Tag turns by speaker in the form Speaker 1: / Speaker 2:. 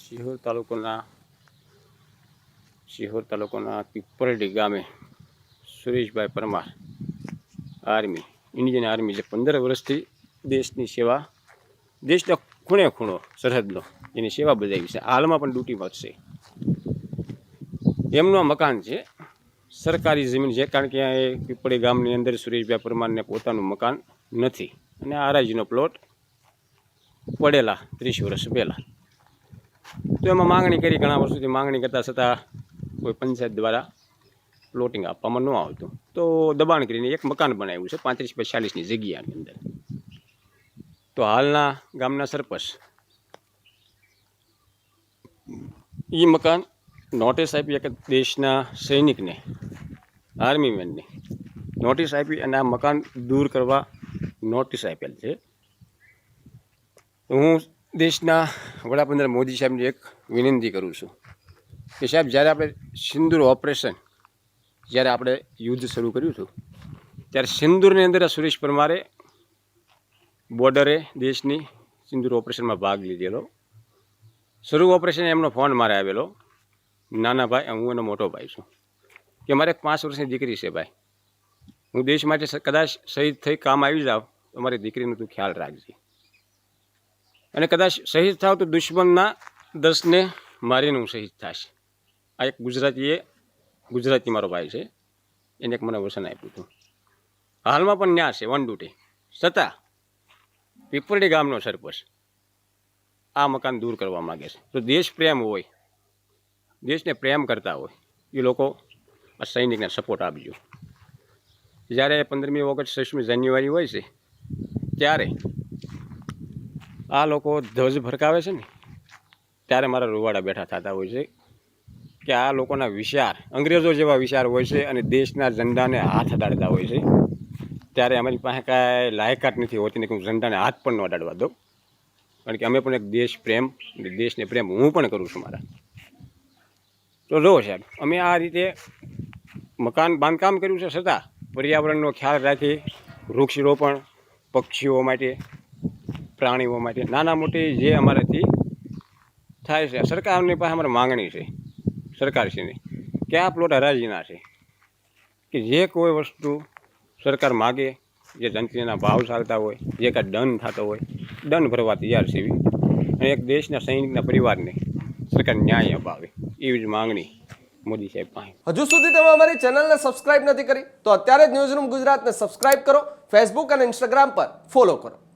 Speaker 1: સિહોર તાલુકાના પીપરડી ગામે Sureshbhai Parmar army Indian army જે 15 વર્ષથી દેશની સેવા દેશનો ખૂણે ખૂણો સરહદનો એની સેવા બજાવી છે. હાલમાં પણ ડ્યુટીમાં છે. એમનું મકાન છે, સરકારી જમીન છે, કારણ કે એ પીપળી ગામની અંદર સુરેશભાઈ પરમારને પોતાનું મકાન નથી અને આરાજીનો પ્લોટ પડેલા 30 વર્ષ પહેલાં. તો એમાં માંગણી કરી, ઘણા વર્ષોથી માંગણી કરતા છતાં કોઈ પંચાયત દ્વારા પ્લોટિંગ આપવામાં ન આવતું. તો દબાણ કરીને એક મકાન બનાવ્યું છે 35 બાય 40ની જગ્યાની અંદર. તો હાલના ગામના સરપંચ એ મકાન નોટિસ આપી, એક દેશના સૈનિકને, આર્મી મેનને નોટિસ આપી અને આ મકાન દૂર કરવા નોટિસ આપેલ છે. હું દેશના વડાપ્રધાન મોદી સાહેબને એક વિનંતી કરું છું કે સાહેબ, જ્યારે આપણે સિંદૂર ઓપરેશન, જ્યારે આપણે યુદ્ધ શરૂ કર્યું હતું ત્યારે સિંદૂરની અંદર સુરેશ પરમારે બોર્ડરે દેશની સિંદૂર ઓપરેશનમાં ભાગ લીધેલો. શરૂ ઓપરેશન એમનો ફોન મારે આવેલો, નાના ભાઈ, હું એનો મોટો ભાઈ છું, કે મારે 5 વર્ષની દીકરી છે ભાઈ, હું દેશ માટે કદાચ શહીદ થઈ કામ આવી જાઉં તો મારી દીકરીનો તું ખ્યાલ રાખજે, અને કદાચ શહીદ થાવ તો દુશ્મનના 10ને મારીને હું શહીદ થઈશ. આ એક ગુજરાતી મારો ભાઈ છે, એને એક મને વચન આપ્યું હતું. હાલમાં પણ ન્યા છે ઓન ડ્યુટી, છતાં પીપરડી ગામનો સરપંચ આ મકાન દૂર કરવા માગે છે. તો દેશ પ્રેમ હોય, દેશને પ્રેમ કરતા હોય એ લોકો આ સૈનિકને સપોર્ટ આપજો. જ્યારે 15મી ઓગસ્ટ 6મી જાન્યુઆરી હોય છે ત્યારે આ લોકો ધ્વજ ફરકાવે છે ને, ત્યારે મારા રૂવાડા બેઠા થતા હોય છે કે આ લોકોના વિચાર અંગ્રેજો જેવા વિચાર હોય છે અને દેશના ઝંડાને હાથ અડાડતા હોય છે. ત્યારે અમારી પાસે કાંઈ લાયકાત નથી હોતી ને કે હું ઝંડાને હાથ પણ ન અડાડવા દઉં, કારણ કે અમે પણ એક દેશ પ્રેમ અને દેશને પ્રેમ હું પણ કરું છું મારા. તો જો સાહેબ, અમે આ રીતે મકાન બાંધકામ કર્યું છે, છતાં પર્યાવરણનો ખ્યાલ રાખી વૃક્ષરોપણ, પક્ષીઓ માટે, પ્રાણીઓ માટે, નાના મોટી જે અમારાથી થાય છે. સરકારની પાસે અમારે માંગણી છે સરકારશ્રીની કે આ પ્લોટ હરાજીના છે, કે જે કોઈ વસ્તુ સરકાર માગે, જે જંત્રીના ભાવ ચાલતા હોય, જે કાંઈ દંડ થતો હોય, દંડ ભરવા તૈયાર છે. અને એક દેશના સૈનિકના પરિવારને સરકાર ન્યાય અપાવે એવી જ માંગણી મોદી સાહેબ પાસે.
Speaker 2: હજુ સુધી તમે અમારી ચેનલને સબસ્ક્રાઇબ નથી કરી તો અત્યારે જ ન્યૂઝરૂમ ગુજરાતને સબસ્ક્રાઇબ કરો, ફેસબુક અને ઇન્સ્ટાગ્રામ પર ફોલો કરો.